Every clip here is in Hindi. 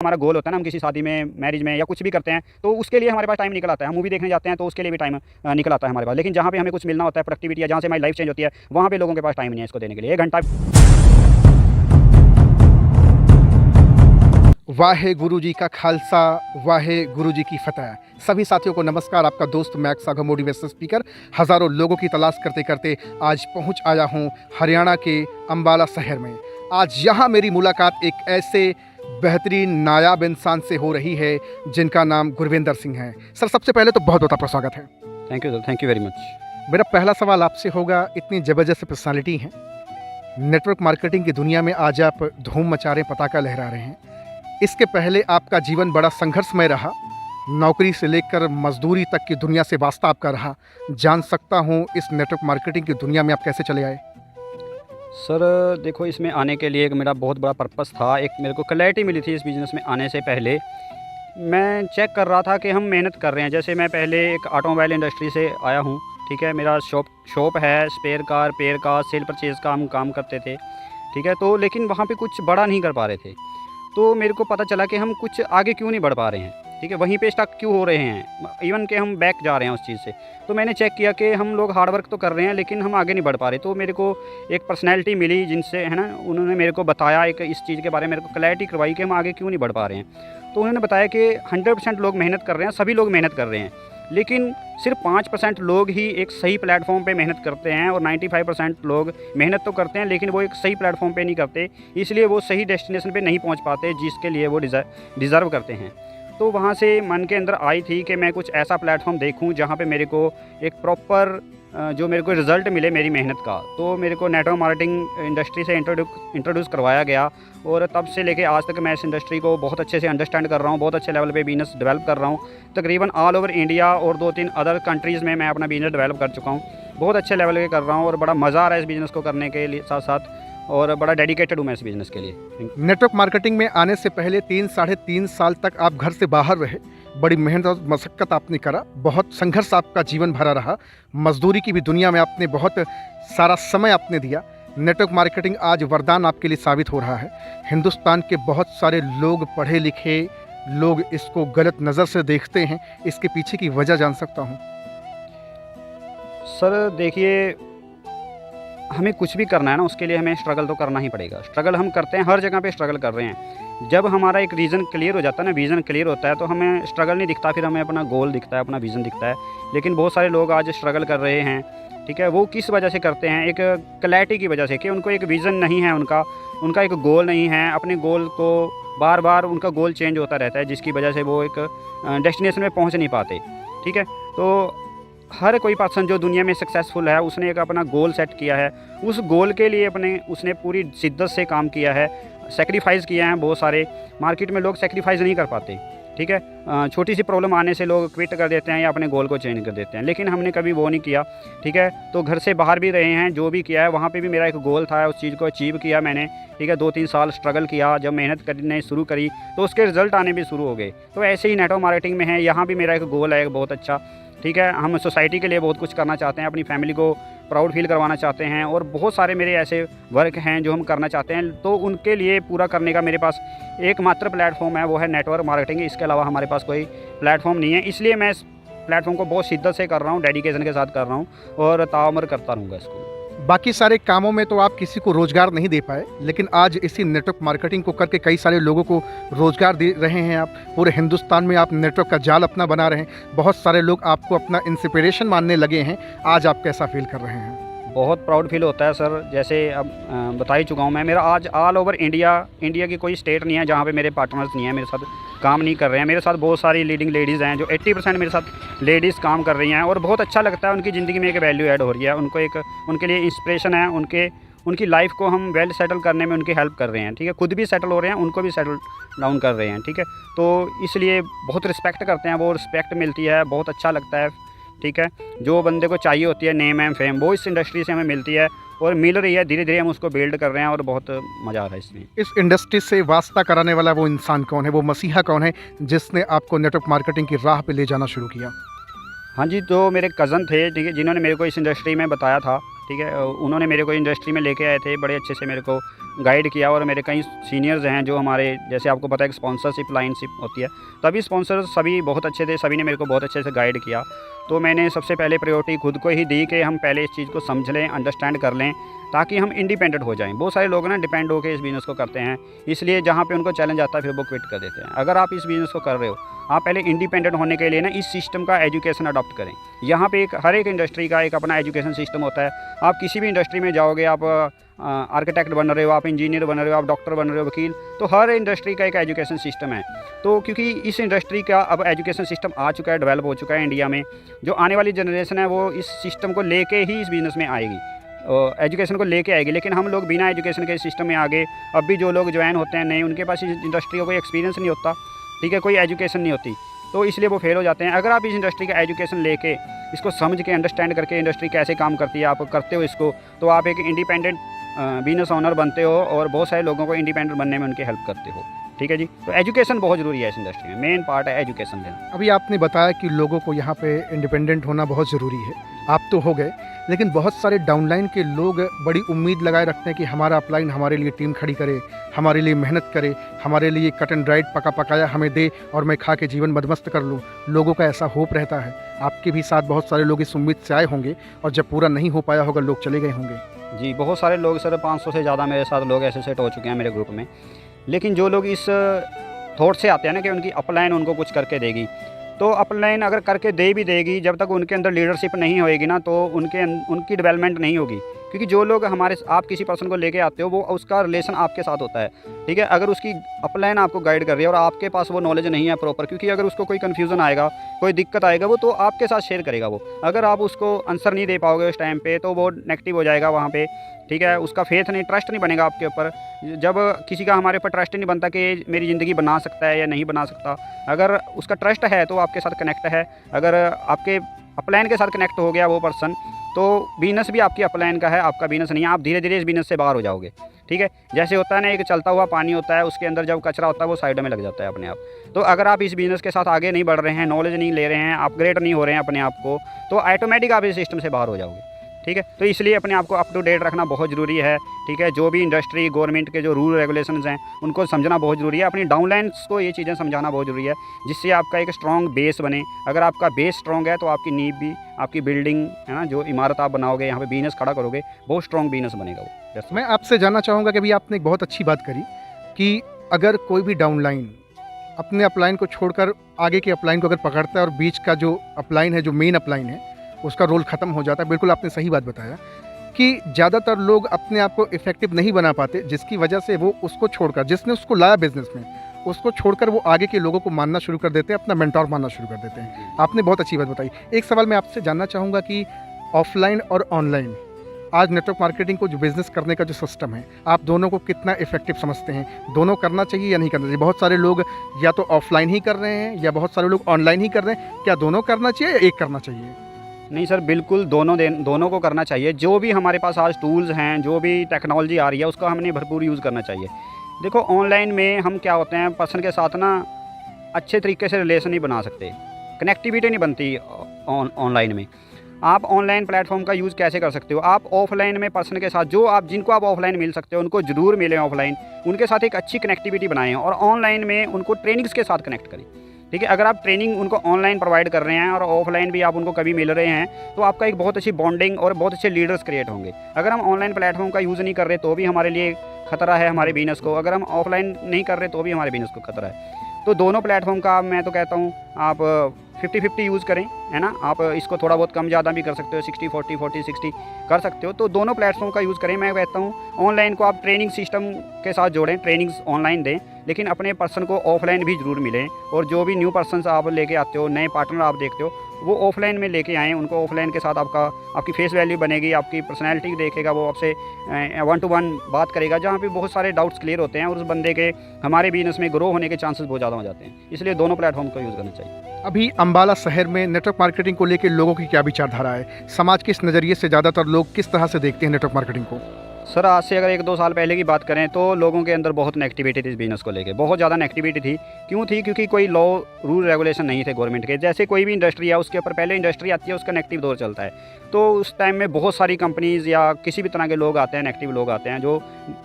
हमारा गोल होता है ना, हम किसी शादी में, मैरिज में या कुछ भी करते हैं तो उसके लिए हमारे पास टाइम निकल आता है। हम मूवी देखने जाते हैं तो उसके लिए भी टाइम निकल आता है हमारे पास। लेकिन जहाँ पे हमें कुछ मिलना होता है, प्रोडक्टिविटी, या जहाँ से हमारी लाइफ चेंज होती है, वहाँ पे लोगों के पास टाइम नहीं है इसको देने के लिए। 1 घंटा। वाहे गुरु जी का खालसा, वाहे गुरु जी की फतह। सभी साथियों को नमस्कार। आपका दोस्त मैक्स सागर मोटिवेशनल स्पीकर हज़ारों लोगों की तलाश करते करते आज पहुंच आया हूं हरियाणा के अंबाला शहर में। आज यहां मेरी मुलाकात एक ऐसे बेहतरीन नायाब इंसान से हो रही है जिनका नाम गुरविंदर सिंह है। सर, सबसे पहले तो बहुत बहुत आपका स्वागत है। Thank you sir, thank you very much. मेरा पहला सवाल आपसे होगा, इतनी ज़बरदस्त पर्सनालिटी हैं, नेटवर्क मार्केटिंग की दुनिया में आज आप धूम मचा रहे हैं, पताका लहरा रहे हैं। इसके पहले आपका जीवन बड़ा संघर्षमय रहा, नौकरी से लेकर मजदूरी तक की दुनिया से वास्ता आपका रहा। जान सकता हूँ इस नेटवर्क मार्केटिंग की दुनिया में आप कैसे चले आए? सर देखो, इसमें आने के लिए एक मेरा बहुत बड़ा पर्पस था। एक मेरे को क्लैरिटी मिली थी इस बिज़नेस में आने से पहले। मैं चेक कर रहा था कि हम मेहनत कर रहे हैं। जैसे मैं पहले एक ऑटोमोबाइल इंडस्ट्री से आया हूँ, ठीक है। मेरा शॉप है, स्पेयर का, रिपेयर का, सेल परचेज़ का हम काम करते थे, ठीक है। तो लेकिन वहाँ पे कुछ बड़ा नहीं कर पा रहे थे। तो मेरे को पता चला कि हम कुछ आगे क्यों नहीं बढ़ पा रहे हैं, ठीक है। वहीं पे स्टक क्यों हो रहे हैं, इवन कि हम बैक जा रहे हैं उस चीज़ से। तो मैंने चेक किया कि हम लोग हार्ड वर्क तो कर रहे हैं लेकिन हम आगे नहीं बढ़ पा रहे। तो मेरे को एक पर्सनैलिटी मिली जिनसे, है ना, उन्होंने मेरे को बताया, एक इस चीज़ के बारे में मेरे को क्लैरिटी करवाई कि हम आगे क्यों नहीं बढ़ पा रहे हैं। तो उन्होंने बताया कि 100% लोग मेहनत कर रहे हैं, सभी लोग मेहनत कर रहे हैं, लेकिन सिर्फ 5% लोग ही एक सही प्लेटफॉर्म पे मेहनत करते हैं, और 95% लोग मेहनत तो करते हैं लेकिन वो एक सही प्लेटफॉर्म पे नहीं करते, इसलिए वो सही डेस्टिनेशन पे नहीं पहुंच पाते जिसके लिए वो डिज़र्व करते हैं। तो वहाँ से मन के अंदर आई थी कि मैं कुछ ऐसा प्लेटफॉर्म देखूं जहाँ पे मेरे को एक प्रॉपर जो मेरे को रिज़ल्ट मिले मेरी मेहनत का। तो मेरे को नेटवर्क मार्केटिंग इंडस्ट्री से इंट्रोड्यूस करवाया गया, और तब से लेके आज तक मैं इस इंडस्ट्री को बहुत अच्छे से अंडरस्टैंड कर रहा हूँ, बहुत अच्छे लेवल पे बिज़नेस डेवलप कर रहा हूँ। तकरीबन ऑल ओवर इंडिया और 2-3 अदर कंट्रीज़ में मैं अपना बिज़नेस डेवलप कर चुका हूँ। बहुत अच्छे लेवल पे कर रहा हूँ और बड़ा मज़ा आ रहा है इस बिज़नेस को करने के लिए साथ साथ, और बड़ा डेडिकेटेड हूँ मैं इस बिज़नेस के लिए। नेटवर्क मार्केटिंग में आने से पहले 3-3.5 साल तक आप घर से बाहर रहे, बड़ी मेहनत और मशक्क़त आपने करा, बहुत संघर्ष आपका जीवन भरा रहा, मजदूरी की भी दुनिया में आपने बहुत सारा समय आपने दिया। नेटवर्क मार्केटिंग आज वरदान आपके लिए साबित हो रहा है। हिंदुस्तान के बहुत सारे लोग, पढ़े लिखे लोग इसको गलत नज़र से देखते हैं, इसके पीछे की वजह जान सकता हूँ? सर देखिए, हमें कुछ भी करना है ना, उसके लिए हमें स्ट्रगल तो करना ही पड़ेगा। स्ट्रगल हम करते हैं, हर जगह पे स्ट्रगल कर रहे हैं। जब हमारा एक रीज़न क्लियर हो जाता है ना, विज़न क्लियर होता है, तो हमें स्ट्रगल नहीं दिखता, फिर हमें अपना गोल दिखता है, अपना विज़न दिखता है। लेकिन बहुत सारे लोग आज स्ट्रगल कर रहे हैं, ठीक है। वो किस वजह से करते हैं? एक क्लैरिटी की वजह से, कि उनको एक विज़न नहीं है, उनका एक गोल नहीं है। अपने गोल को बार बार उनका गोल चेंज होता रहता है, जिसकी वजह से वो एक डेस्टिनेशन में पहुँच नहीं पाते, ठीक है। तो हर कोई पर्सन जो दुनिया में सक्सेसफुल है, उसने एक अपना गोल सेट किया है। उस गोल के लिए उसने पूरी शिद्दत से काम किया है, सेक्रीफाइस किया है। बहुत सारे मार्केट में लोग सेक्रीफाइस नहीं कर पाते, ठीक है। छोटी सी प्रॉब्लम आने से लोग क्विट कर देते हैं या अपने गोल को चेंज कर देते हैं, लेकिन हमने कभी वो नहीं किया, ठीक है। तो घर से बाहर भी रहे हैं, जो भी किया है वहाँ पे भी मेरा एक गोल था, उस चीज़ को अचीव किया मैंने, ठीक है। 2-3 साल स्ट्रगल किया, जब मेहनत करने शुरू करी तो उसके रिज़ल्ट आने भी शुरू हो गए। तो ऐसे ही नेटवर्क मार्केटिंग में है, यहाँ भी मेरा एक गोल है, एक बहुत अच्छा, ठीक है। हम सोसाइटी के लिए बहुत कुछ करना चाहते हैं, अपनी फैमिली को प्राउड फील करवाना चाहते हैं, और बहुत सारे मेरे ऐसे वर्क हैं जो हम करना चाहते हैं। तो उनके लिए पूरा करने का मेरे पास एकमात्र प्लेटफॉर्म है, वो है नेटवर्क मार्केटिंग। इसके अलावा हमारे पास कोई प्लेटफॉर्म नहीं है, इसलिए मैं इस प्लेटफॉर्म को बहुत शिद्दत से कर रहा हूँ, डेडिकेशन के साथ कर रहा हूँ, और ताउम्र करता रहूँगा इसको। बाकी सारे कामों में तो आप किसी को रोज़गार नहीं दे पाए, लेकिन आज इसी नेटवर्क मार्केटिंग को करके कई सारे लोगों को रोज़गार दे रहे हैं। आप पूरे हिंदुस्तान में आप नेटवर्क का जाल अपना बना रहे हैं, बहुत सारे लोग आपको अपना इंस्पिरेशन मानने लगे हैं। आज आप कैसा फील कर रहे हैं? बहुत प्राउड फील होता है सर। जैसे अब बता ही चुका हूँ मैं, मेरा आज ऑल ओवर इंडिया की कोई स्टेट नहीं है जहाँ पे मेरे पार्टनर्स नहीं हैं, मेरे साथ काम नहीं कर रहे हैं। मेरे साथ बहुत सारी लीडिंग लेडीज़ हैं, जो 80% मेरे साथ लेडीज़ काम कर रही हैं, और बहुत अच्छा लगता है। उनकी ज़िंदगी में एक वैल्यू ऐड हो रही है, उनके लिए इंस्पिरेशन है। उनकी लाइफ को हम वेल सेटल करने में उनकी हेल्प कर रहे हैं, ठीक है। खुद भी सेटल हो रहे हैं, उनको भी सेटल डाउन कर रहे हैं, ठीक है। तो इसलिए बहुत रिस्पेक्ट करते हैं, वो रिस्पेक्ट मिलती है, बहुत अच्छा लगता है, ठीक है। जो बंदे को चाहिए होती है नेम एंड फेम, वो इस इंडस्ट्री से हमें मिलती है और मिल रही है। धीरे धीरे हम उसको बिल्ड कर रहे हैं और बहुत मज़ा आ रहा है इसमें। इस इंडस्ट्री से वास्ता कराने वाला वो इंसान कौन है, वो मसीहा कौन है जिसने आपको नेटवर्क मार्केटिंग की राह पे ले जाना शुरू किया? हाँ जी, तो मेरे कज़न थे, ठीक है, जिन्होंने मेरे को इस इंडस्ट्री में बताया था, ठीक है। उन्होंने मेरे को इंडस्ट्री में लेके आए थे, बड़े अच्छे से मेरे को गाइड किया और मेरे कई सीनियर्स हैं जो हमारे, जैसे आपको पता है कि स्पॉन्सरशिप लाइनशिप होती है, तभी स्पॉन्सर सभी बहुत अच्छे थे, सभी ने मेरे को बहुत अच्छे से गाइड किया। तो मैंने सबसे पहले प्रायोरिटी खुद को ही दी कि हम पहले इस चीज़ को समझ लें, अंडरस्टैंड कर लें, ताकि हम इंडिपेंडेंट हो जाएं। बहुत सारे लोग ना डिपेंड होकर इस बिज़नेस को करते हैं, इसलिए जहाँ पे उनको चैलेंज आता है फिर वो क्विट कर देते हैं। अगर आप इस बिज़नेस को कर रहे हो, आप पहले इंडिपेंडेंट होने के लिए ना इस सिस्टम का एजुकेशन अडॉप्ट करें। यहाँ पे हर एक इंडस्ट्री का एक अपना एजुकेशन सिस्टम होता है। आप किसी भी इंडस्ट्री में जाओगे, आप आर्किटेक्ट बन रहे हो, आप इंजीनियर बन रहे हो, आप डॉक्टर बन रहे हो, वकील, तो हर इंडस्ट्री का एक एजुकेशन सिस्टम है। तो क्योंकि इस इंडस्ट्री का अब एजुकेशन सिस्टम आ चुका है, डेवलप हो चुका है इंडिया में, जो आने वाली जनरेशन है वो इस सिस्टम को लेके ही इस बिज़नेस में आएगी, एजुकेशन को लेके आएगी। लेकिन हम लोग बिना एजुकेशन के सिस्टम में आगे, अब भी जो लोग ज्वाइन होते हैं नए, उनके पास इस इंडस्ट्री का कोई एक्सपीरियंस नहीं होता, ठीक है, कोई एजुकेशन नहीं होती, तो इसलिए वो फेल हो जाते हैं। अगर आप इस इंडस्ट्री का एजुकेशन लेके, इसको समझ के, अंडरस्टैंड करके इंडस्ट्री कैसे काम करती है, आप करते हो इसको, तो आप एक इंडिपेंडेंट बिजनेस ओनर बनते हो और बहुत सारे लोगों को इंडिपेंडेंट बनने में उनकी हेल्प करते हो। ठीक है जी। तो एजुकेशन बहुत ज़रूरी है इस इंडस्ट्री में, मेन पार्ट है एजुकेशन लेना। अभी आपने बताया कि लोगों को यहाँ पे इंडिपेंडेंट होना बहुत ज़रूरी है, आप तो हो गए, लेकिन बहुत सारे डाउनलाइन के लोग बड़ी उम्मीद लगाए रखते हैं कि हमारा अपलाइन हमारे लिए टीम खड़ी करे, हमारे लिए मेहनत करे, हमारे लिए कट एंड ड्राइड पका पकाया हमें दे और मैं खा के जीवन मदमस्त कर लूँ। लोगों का ऐसा होप रहता है। आपके भी साथ बहुत सारे लोग इस उम्मीद से आए होंगे और जब पूरा नहीं हो पाया होगा लोग चले गए होंगे। जी, बहुत सारे लोग सर, 500 से ज़्यादा मेरे साथ लोग ऐसे सेट हो चुके हैं मेरे ग्रुप में। लेकिन जो लोग इस थॉट से आते हैं ना कि उनकी अपलाइन उनको कुछ करके देगी, तो अपलाइन अगर करके दे भी देगी, जब तक उनके अंदर लीडरशिप नहीं होएगी ना, तो उनकी डेवलपमेंट नहीं होगी। क्योंकि जो लोग आप किसी पर्सन को लेके आते हो, वो उसका रिलेशन आपके साथ होता है, ठीक है। अगर उसकी अपलाइन आपको गाइड कर रही है और आपके पास वो नॉलेज नहीं है प्रॉपर, क्योंकि अगर उसको कोई कन्फ्यूज़न आएगा, कोई दिक्कत आएगा, वो तो आपके साथ शेयर करेगा वो। अगर आप उसको आंसर नहीं दे पाओगे उस टाइम पे, तो वो नेगेटिव हो जाएगा वहाँ पे, ठीक है। उसका फेथ नहीं, ट्रस्ट नहीं बनेगा आपके ऊपर। जब किसी का हमारे ऊपर ट्रस्ट नहीं बनता कि मेरी ज़िंदगी बना सकता है या नहीं बना सकता, अगर उसका ट्रस्ट है तो आपके साथ कनेक्ट है। अगर आपके अपलाइन के साथ कनेक्ट हो गया वो पर्सन, तो बिजनेस भी आपकी अपलाइन का है, आपका बिजनेस नहीं है। आप धीरे धीरे इस बिजनेस से बाहर हो जाओगे, ठीक है। जैसे होता है ना, एक चलता हुआ पानी होता है, उसके अंदर जब कचरा होता है वो साइड में लग जाता है अपने आप। तो अगर आप इस बिज़नेस के साथ आगे नहीं बढ़ रहे हैं, नॉलेज नहीं ले रहे हैं, अपग्रेड नहीं हो रहे हैं अपने आप को, तो ऑटोमेटिक आप इस सिस्टम से बाहर हो जाओगे, ठीक है। तो इसलिए अपने आप को अप टू डेट रखना बहुत ज़रूरी है, ठीक है। जो भी इंडस्ट्री, गवर्नमेंट के जो रूल रेगुलेशंस हैं, उनको समझना बहुत ज़रूरी है। अपनी डाउनलाइंस को ये चीज़ें समझाना बहुत ज़रूरी है, जिससे आपका एक स्ट्रॉन्ग बेस बने। अगर आपका बेस स्ट्रॉन्ग है तो आपकी नींव भी, आपकी बिल्डिंग है ना, जो इमारत आप बनाओगे, यहाँ पे बिजनेस खड़ा करोगे, बहुत स्ट्रॉन्ग बिजनेस बनेगा वो। मैं आपसे जानना चाहूँगा कि अभी आपने एक बहुत अच्छी बात करी कि अगर कोई भी डाउनलाइन अपने अपलाइन को छोड़कर आगे के अपलाइन को अगर पकड़ता है और बीच का जो अपलाइन है, जो मेन अपलाइन है, उसका रोल ख़त्म हो जाता है। बिल्कुल आपने सही बात बताया कि ज़्यादातर लोग अपने आप को इफ़ेक्टिव नहीं बना पाते, जिसकी वजह से वो उसको छोड़कर, जिसने उसको लाया बिजनेस में, उसको छोड़कर वो आगे के लोगों को मानना शुरू कर देते हैं, अपना मेंटोर मानना शुरू कर देते हैं। आपने बहुत अच्छी बात बताई। एक सवाल मैं आपसे जानना चाहूँगा कि ऑफलाइन और ऑनलाइन आज नेटवर्क मार्केटिंग को जो बिज़नेस करने का जो सिस्टम है, आप दोनों को कितना इफेक्टिव समझते हैं? दोनों करना चाहिए या नहीं करना चाहिए? बहुत सारे लोग या तो ऑफलाइन ही कर रहे हैं या बहुत सारे लोग ऑनलाइन ही कर रहे हैं। क्या दोनों करना चाहिए या एक करना चाहिए? नहीं सर, बिल्कुल दोनों को करना चाहिए। जो भी हमारे पास आज टूल्स हैं, जो भी टेक्नोलॉजी आ रही है, उसका हमने भरपूर यूज़ करना चाहिए। देखो, ऑनलाइन में हम क्या होते हैं, पर्सन के साथ ना अच्छे तरीके से रिलेशन नहीं बना सकते, कनेक्टिविटी नहीं बनती ऑनलाइन में। आप ऑनलाइन प्लेटफॉर्म का यूज़ कैसे कर सकते हो? आप ऑफलाइन में पर्सन के साथ, जिनको आप ऑफलाइन मिल सकते हो, उनको ज़रूर मिलें ऑफलाइन, उनके साथ एक अच्छी कनेक्टिविटी बनाएं और ऑनलाइन में उनको ट्रेनिंग्स के साथ कनेक्ट करें, ठीक है। अगर आप ट्रेनिंग उनको ऑनलाइन प्रोवाइड कर रहे हैं और ऑफलाइन भी आप उनको कभी मिल रहे हैं, तो आपका एक बहुत अच्छी बॉन्डिंग और बहुत अच्छे लीडर्स क्रिएट होंगे। अगर हम ऑनलाइन प्लेटफॉर्म का यूज़ नहीं कर रहे तो भी हमारे लिए खतरा है हमारे बिजनेस को, अगर हम ऑफलाइन नहीं कर रहे तो भी हमारे बिजनेस को खतरा है। तो दोनों प्लेटफॉर्म का मैं तो कहता हूँ आप 50-50 यूज़ करें, है ना। आप इसको थोड़ा बहुत कम ज़्यादा भी कर सकते हो, 60-40, 40-60 कर सकते हो। तो दोनों प्लेटफॉर्म का यूज़ करें। मैं कहता हूँ ऑनलाइन को आप ट्रेनिंग सिस्टम के साथ जोड़ें, ट्रेनिंग्स ऑनलाइन दें, लेकिन अपने पर्सन को ऑफलाइन भी ज़रूर मिलें। और जो भी न्यू पर्सनस आप लेके आते हो, नए पार्टनर आप देखते हो, वो ऑफलाइन में लेके आएँ। उनको ऑफलाइन के साथ आपकी फेस वैल्यू बनेगी, आपकी पर्सनैलिटी देखेगा, वो आपसे 1 to 1 बात करेगा, जहाँ पे बहुत सारे डाउट्स क्लियर होते हैं और उस बंदे के हमारे बिजनेस में ग्रो होने के चांसेस बहुत ज़्यादा हो जाते हैं। इसलिए दोनों प्लेटफॉर्म का यूज़ करना चाहिए। अभी अम्बाला शहर में नेटवर्क मार्केटिंग को लेकर लोगों की क्या विचारधारा है? समाज के इस नज़रिए से ज़्यादातर लोग किस तरह से देखते हैं नेटवर्क मार्केटिंग को? सर आज से अगर 1-2 साल पहले की बात करें तो लोगों के अंदर बहुत नेगेटिविटी थी इस बिज़नेस को लेके, बहुत ज़्यादा नेगेटिविटी थी। क्यों थी? क्योंकि कोई लॉ रूल रेगुलेशन नहीं थे गवर्नमेंट के। जैसे कोई भी इंडस्ट्री है उसके ऊपर पहले इंडस्ट्री आती है, उसका नेगेटिव दौर चलता है। तो उस टाइम में बहुत सारी कंपनीज़ या किसी भी तरह के लोग आते हैं, नेगेटिव लोग आते हैं जो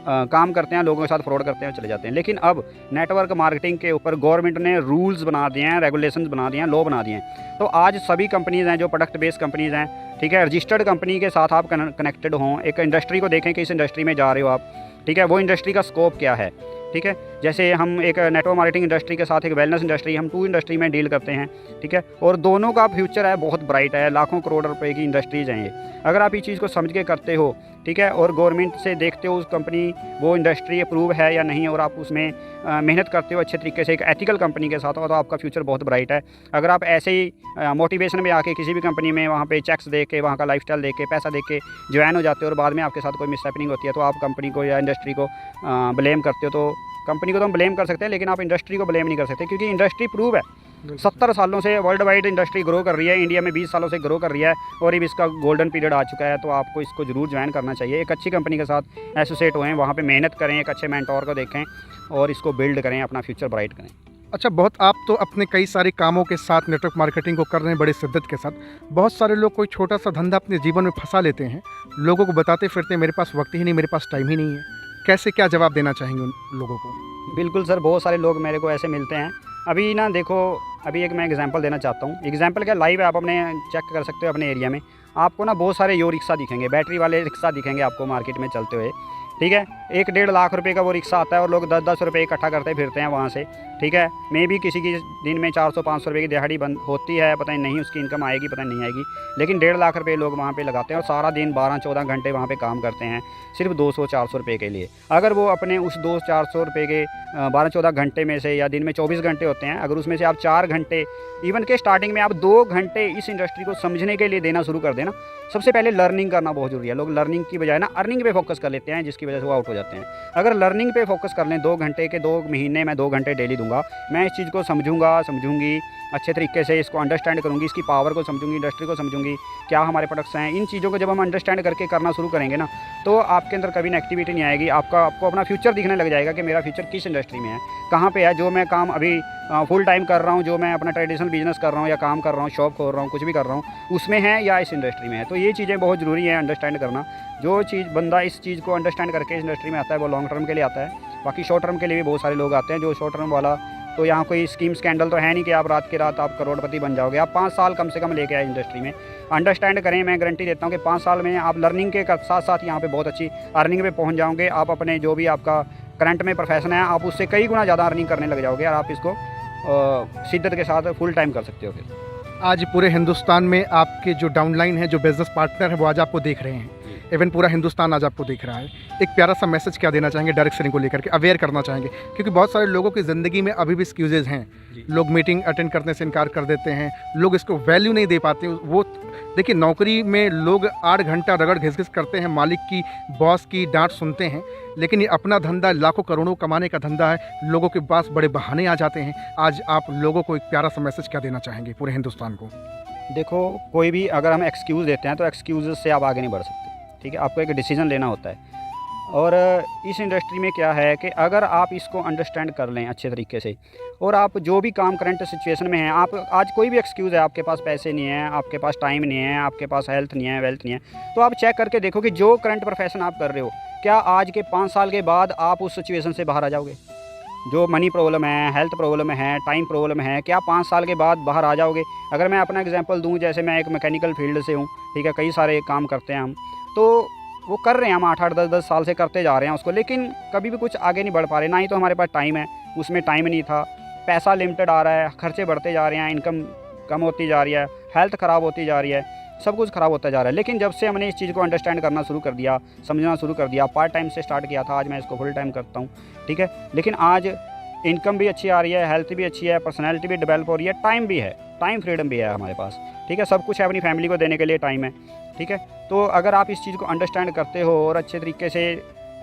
काम करते हैं, लोगों के साथ फ्रॉड करते हैं और चले जाते हैं। लेकिन अब नेटवर्क मार्केटिंग के ऊपर गवर्नमेंट ने रूल्स बना दिए हैं, रेगुलेशंस बना दिए हैं, लॉ बना दिए हैं। तो आज सभी कंपनीज़ हैं जो प्रोडक्ट बेस्ड कंपनीज़ हैं, ठीक है, रजिस्टर्ड कंपनी के साथ आप कनेक्टेड हों, एक इंडस्ट्री को देखें कि इस इंडस्ट्री में जा रहे हो आप, ठीक है, वो इंडस्ट्री का स्कोप क्या है, ठीक है। जैसे हम एक नेटवर्क मार्केटिंग इंडस्ट्री के साथ एक वेलनेस इंडस्ट्री, हम 2 इंडस्ट्री में डील करते हैं, ठीक है, और दोनों का फ्यूचर है बहुत ब्राइट है, लाखों करोड़ रुपए की इंडस्ट्रीज हैं ये। अगर आप इस चीज़ को समझ के करते हो, ठीक है, और गवर्नमेंट से देखते हो उस कंपनी वो इंडस्ट्री अप्रूव है या नहीं, और आप उसमें मेहनत करते हो अच्छे तरीके से एक एथिकल कंपनी के साथ, तो आपका फ्यूचर बहुत ब्राइट है। अगर आप ऐसे ही मोटिवेशन में आके किसी भी कंपनी में वहाँ पे चेक्स देख के, वहाँ का लाइफस्टाइल देख के, पैसा देख के ज्वाइन हो जाते हो और बाद में आपके साथ कोई मिसहैपनिंग होती है, तो आप कंपनी को या इंडस्ट्री को ब्लेम करते हो। तो कंपनी को तो हम ब्लेम कर सकते हैं, लेकिन आप इंडस्ट्री को ब्लेम नहीं कर सकते, क्योंकि इंडस्ट्री प्रूव है। 70 सालों से वर्ल्ड वाइड इंडस्ट्री ग्रो कर रही है, इंडिया में 20 सालों से ग्रो कर रही है, और अब इसका गोल्डन पीरियड आ चुका है। तो आपको इसको ज़रूर ज्वाइन करना चाहिए, एक अच्छी कंपनी के साथ एसोसिएट होएं, वहाँ पे मेहनत करें, एक अच्छे मेंटोर को देखें और इसको बिल्ड करें, अपना फ्यूचर ब्राइट करें। अच्छा, बहुत आप तो अपने कई सारे कामों के साथ नेटवर्क मार्केटिंग को कर रहे हैं बड़े शिद्दत के साथ। बहुत सारे लोग कोई छोटा सा धंधा अपने जीवन में फंसा लेते हैं, लोगों को बताते फिरते हैं मेरे पास वक्त ही नहीं, मेरे पास टाइम ही नहीं है। कैसे क्या जवाब देना चाहेंगे उन लोगों को? बिल्कुल सर, बहुत सारे लोग मेरे को ऐसे मिलते हैं। अभी ना देखो, अभी एक मैं एग्जांपल देना चाहता हूँ। एग्जांपल क्या, लाइव है, आप अपने चेक कर सकते हो अपने एरिया में। आपको ना बहुत सारे यो रिक्शा दिखेंगे, बैटरी वाले रिक्शा दिखेंगे आपको मार्केट में चलते हुए, ठीक है। 1-1.5 लाख रुपए का वो रिक्शा आता है और लोग 10-10 रुपये इकट्ठा करते फिरते हैं वहाँ से, ठीक है। मे भी किसी की दिन में 400-500 रुपये की दिहाड़ी बंद होती है, पता नहीं उसकी इनकम आएगी, पता नहीं आएगी, लेकिन 1.5 लाख रुपये लोग वहाँ पे लगाते हैं और सारा दिन 12-14 घंटे वहाँ पे काम करते हैं, सिर्फ 200-400 रुपये के लिए। अगर वो अपने उस 200-400 रुपये के 12-14 घंटे में से, या दिन में 24 घंटे होते हैं, अगर उसमें से आप 4 घंटे, इवन के स्टार्टिंग में आप 2 घंटे इस इंडस्ट्री को समझने के लिए देना शुरू कर देना। सबसे पहले लर्निंग करना बहुत ज़रूरी है। लोग लर्निंग की बजाय ना अर्निंग पे फोकस कर लेते हैं, जिसकी वजह से वो आउट हो जाते हैं। अगर लर्निंग पे फोकस कर लें, 2 घंटे के 2 महीने में 2 घंटे डेली दूंगा, मैं इस चीज़ को समझूंगी अच्छे तरीके से, इसको अंडरस्टैंड करूंगी, इसकी पावर को समझूंगी, इंडस्ट्री को समझूंगी, क्या हमारे प्रोडक्ट्स हैं। इन चीज़ों को जब हम अंडरस्टैंड करके करना शुरू करेंगे ना, तो आपके अंदर कभी नेगेटिविटी नहीं आएगी। आपको अपना फ्यूचर दिखने लग जाएगा कि मेरा फ्यूचर किस इंडस्ट्री में है, कहाँ पे है। जो मैं काम अभी फुल टाइम कर रहा हूँ, जो मैं अपना ट्रेडिशनल बिजनेस कर रहा हूँ या काम कर रहा हूँ, शॉप खोल रहा हूँ, कुछ भी कर रहा हूँ, उसमें है या इस इंडस्ट्री में है। तो ये चीज़ें बहुत ज़रूरी है अंडरस्टैंड करना। जो चीज़ बंदा इस चीज़ को अंडरस्टैंड करके इस इंडस्ट्री में आता है, वो लॉन्ग टर्म के लिए आता है। बाकी शॉर्ट टर्म के लिए भी बहुत सारे लोग आते हैं। जो शॉर्ट टर्म वाला, तो यहाँ कोई स्कीम स्कैंडल तो है नहीं कि आप रात के रात आप करोड़पति बन जाओगे। आप 5 साल कम से कम लेके आए इंडस्ट्री में, अंडरस्टैंड करें। मैं गारंटी देता हूँ कि 5 साल में आप लर्निंग के साथ साथ यहाँ पे बहुत अच्छी अर्निंग पे पहुँच जाओगे। आप अपने जो भी आपका करंट में प्रोफेशन है, आप उससे कई गुना ज़्यादा अर्निंग करने लग जाओगे, और आप इसको शिद्दत के साथ फुल टाइम कर सकते हो। फिर आज पूरे हिंदुस्तान में आपके जो डाउनलाइन है, जो बिजनेस पार्टनर है, वो आज आपको देख रहे हैं। इवन पूरा हिंदुस्तान आज आपको देख रहा है। एक प्यारा सा मैसेज क्या देना चाहेंगे डायरेक्ट सेलिंग को लेकर के, अवेयर करना चाहेंगे? क्योंकि बहुत सारे लोगों की ज़िंदगी में अभी भी एक्सक्यूजेज़ हैं। लोग मीटिंग अटेंड करने से इनकार कर देते हैं, लोग इसको वैल्यू नहीं दे पाते। वो देखिए, नौकरी में लोग 8 घंटा रगड़ घिस करते हैं, मालिक की, बॉस की डांट सुनते हैं, लेकिन ये अपना धंधा, लाखों करोड़ों कमाने का धंधा है। लोगों के पास बड़े बहाने आ जाते हैं। आज आप लोगों को एक प्यारा सा मैसेज क्या देना चाहेंगे पूरे हिंदुस्तान को? देखो, कोई भी अगर हम एक्सक्यूज़ देते हैं तो एक्सक्यूज़ से आप आगे नहीं बढ़ सकते, ठीक है। आपको एक डिसीजन लेना होता है। और इस इंडस्ट्री में क्या है कि अगर आप इसको अंडरस्टैंड कर लें अच्छे तरीके से, और आप जो भी काम करंट सिचुएशन में हैं, आप आज कोई भी एक्सक्यूज़ है, आपके पास पैसे नहीं है, आपके पास टाइम नहीं है, आपके पास हेल्थ नहीं है, वेल्थ नहीं है, तो आप चेक करके देखो कि जो करंट प्रोफेशन आप कर रहे हो, क्या आज के 5 साल के बाद आप उस सिचुएशन से बाहर आ जाओगे? जो मनी प्रॉब्लम है, हेल्थ प्रॉब्लम है, टाइम प्रॉब्लम है, क्या 5 साल के बाद बाहर आ जाओगे? अगर मैं अपना एग्जांपल दूं, जैसे मैं एक मैकेनिकल फील्ड से हूं, ठीक है, कई सारे काम करते हैं हम, तो वो कर रहे हैं, हम 8-8, 10-10 साल से करते जा रहे हैं उसको, लेकिन कभी भी कुछ आगे नहीं बढ़ पा रहे। ना ही तो हमारे पास टाइम है, उसमें टाइम नहीं था, पैसा लिमिटेड आ रहा है, खर्चे बढ़ते जा रहे हैं, इनकम कम होती जा रही है, हेल्थ ख़राब होती जा रही है, सब कुछ ख़राब होता जा रहा है। लेकिन जब से हमने इस चीज़ को अंडरस्टैंड करना शुरू कर दिया, समझना शुरू कर दिया, पार्ट टाइम से स्टार्ट किया था, आज मैं इसको फुल टाइम करता हूँ, ठीक है। लेकिन आज इनकम भी अच्छी आ रही है, हेल्थ भी अच्छी है, पर्सनैलिटी भी डेवलप हो रही है, टाइम भी है, टाइम फ्रीडम भी है हमारे पास, ठीक है। सब कुछ है, अपनी फैमिली को देने के लिए टाइम है, ठीक है। तो अगर आप इस चीज़ को अंडरस्टैंड करते हो और अच्छे तरीके से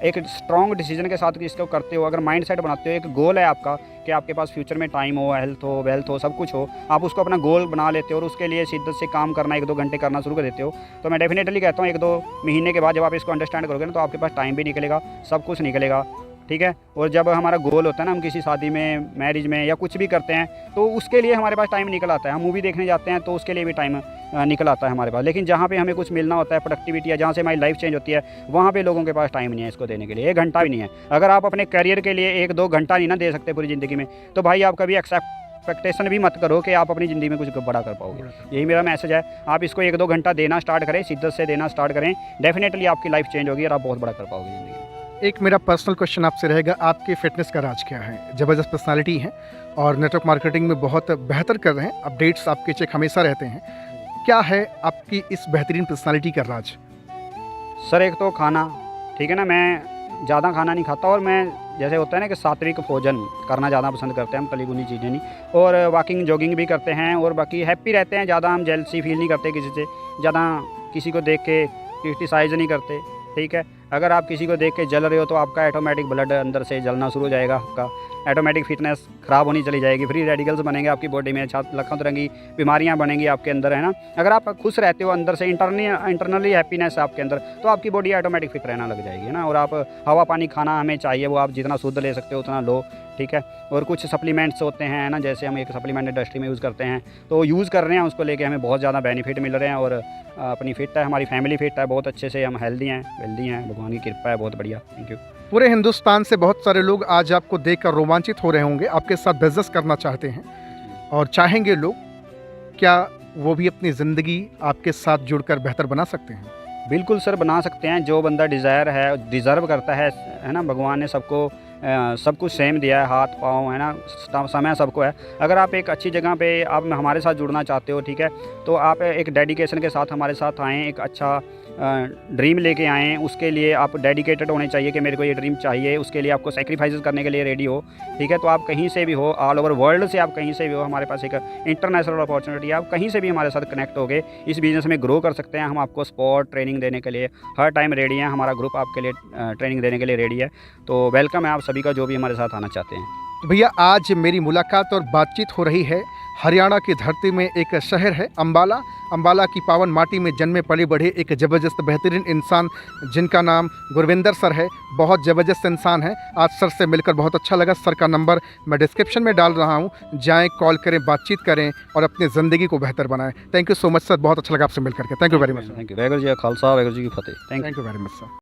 एक स्ट्रॉन्ग डिसीजन के साथ इसको करते हो, अगर माइंड सेट बनाते हो, एक गोल है आपका कि आपके पास फ्यूचर में टाइम हो, हेल्थ हो, वेल्थ हो, सब कुछ हो, आप उसको अपना गोल बना लेते हो और उसके लिए शिद्दत से काम करना 1-2 घंटे करना शुरू कर देते हो, तो मैं डेफिनेटली कहता हूँ 1-2 महीने के बाद जब आप इसको अंडरस्टैंड करोगे ना, तो आपके पास टाइम भी निकलेगा, सब कुछ निकलेगा, ठीक है। और जब हमारा गोल होता है ना, हम किसी शादी में, मैरिज में या कुछ भी करते हैं, तो उसके लिए हमारे पास टाइम निकल आता है। हम मूवी देखने जाते हैं तो उसके लिए भी टाइम निकल आता है हमारे पास। लेकिन जहाँ पे हमें कुछ मिलना होता है, प्रोडक्टिविटी है, जहाँ से हमारी लाइफ चेंज होती है, वहाँ पे लोगों के पास टाइम नहीं है इसको देने के लिए, 1 घंटा भी नहीं है। अगर आप अपने करियर के लिए 1-2 घंटा नहीं ना दे सकते पूरी ज़िंदगी में, तो भाई आप कभी एक्सपेक्टेशन भी मत करो कि आप अपनी ज़िंदगी में कुछ बड़ा कर पाओगे। यही मेरा मैसेज है। आप इसको 1-2 घंटा देना स्टार्ट करें, शिद्दत से देना स्टार्ट करें, डेफिनेटली आपकी लाइफ चेंज होगी और आप बहुत बड़ा कर पाओगे ज़िंदगी में। एक मेरा पर्सनल क्वेश्चन आपसे रहेगा, आपके फिटनेस का राज क्या है? ज़बरदस्त पर्सनालिटी है और नेटवर्क मार्केटिंग में बहुत बेहतर कर रहे हैं, अपडेट्स आपके चेक हमेशा रहते हैं। क्या है आपकी इस बेहतरीन पर्सनालिटी का राज? सर एक तो खाना, ठीक है ना, मैं ज़्यादा खाना नहीं खाता और मैं जैसे होता है ना कि सात्विक भोजन करना ज़्यादा पसंद करते हैं हम, तली भुनी चीज़ें नहीं, और वॉकिंग जॉगिंग भी करते हैं, और बाकी हैप्पी रहते हैं, ज़्यादा हम जेलसी फील नहीं करते किसी से, ज़्यादा किसी को देख के क्रिटिसाइज़ नहीं करते, ठीक है। अगर आप किसी को देख के जल रहे हो तो आपका ऑटोमेटिक ब्लड अंदर से जलना शुरू हो जाएगा, आपका ऑटोमेटिक फिटनेस ख़राब होनी चली जाएगी, फ्री रेडिकल्स बनेंगे आपकी बॉडी में, लाखों तरह की बीमारियां बनेंगी आपके अंदर, है ना। अगर आप खुश रहते हो अंदर से, इंटरनली हैप्पीनेस है आपके अंदर, तो आपकी बॉडी ऑटोमेटिक फिट रहना लग जाएगी, है ना। और आप हवा पानी खाना हमें चाहिए, वो आप जितना शुद्ध ले सकते हो उतना लो, ठीक है। और कुछ सप्लीमेंट्स होते हैं ना, जैसे हम एक सप्लीमेंट इंडस्ट्री में यूज़ करते हैं, तो यूज़ कर रहे हैं, उसको लेके हमें बहुत ज़्यादा बेनिफिट मिल रहे हैं, और अपनी फिट है, हमारी फैमिली फिट है, बहुत अच्छे से हम हेल्दी हैं, भगवान की कृपा है, बहुत बढ़िया, थैंक यू। पूरे हिंदुस्तान से बहुत सारे लोग आज आपको देखकर रोमांचित हो रहे होंगे, आपके साथ बिजनेस करना चाहते हैं और चाहेंगे लोग, क्या वो भी अपनी ज़िंदगी आपके साथ जुड़कर बेहतर बना सकते हैं? बिल्कुल सर, बना सकते हैं। जो बंदा डिज़र्व करता है ना, भगवान ने सबको सब कुछ सेम दिया है, हाथ पाँव, है ना, समय सबको है। अगर आप एक अच्छी जगह पे आप हमारे साथ जुड़ना चाहते हो, ठीक है, तो आप एक डेडिकेशन के साथ हमारे साथ आएँ, एक अच्छा ड्रीम लेके आएँ, उसके लिए आप डेडिकेटेड होने चाहिए कि मेरे को ये ड्रीम चाहिए, उसके लिए आपको सैक्रिफाइसेस करने के लिए रेडी हो, ठीक है। तो आप कहीं से भी हो, ऑल ओवर वर्ल्ड से आप कहीं से भी हो, हमारे पास एक इंटरनेशनल अपॉर्चुनिटी है, आप कहीं से भी हमारे साथ कनेक्ट होगे, इस बिज़नेस में ग्रो कर सकते हैं। हम आपको स्पॉट ट्रेनिंग देने के लिए हर टाइम रेडी हैं, हमारा ग्रुप आपके लिए ट्रेनिंग देने के लिए रेडी है, तो वेलकम है आप सभी का जो भी हमारे साथ आना चाहते हैं। तो भैया आज मेरी मुलाकात और बातचीत हो रही है हरियाणा की धरती में, एक शहर है अम्बाला। अम्बाला की पावन माटी में जन्मे पले बढ़े एक ज़बरदस्त बेहतरीन इंसान जिनका नाम गुरविंदर सर है। बहुत ज़बरदस्त इंसान है। आज सर से मिलकर बहुत अच्छा लगा। सर का नंबर मैं डिस्क्रिप्शन में डाल रहा हूँ, जाएँ, कॉल करें, बातचीत करें और अपनी ज़िंदगी को बेहतर बनाएं। Thank you so much sir, बहुत अच्छा लगा आपसे मिलकर के। Thank you very much. Thank you. Waheguru ji का खालसा, वाहेगुरू जी की फतेह। Thank you very much sir.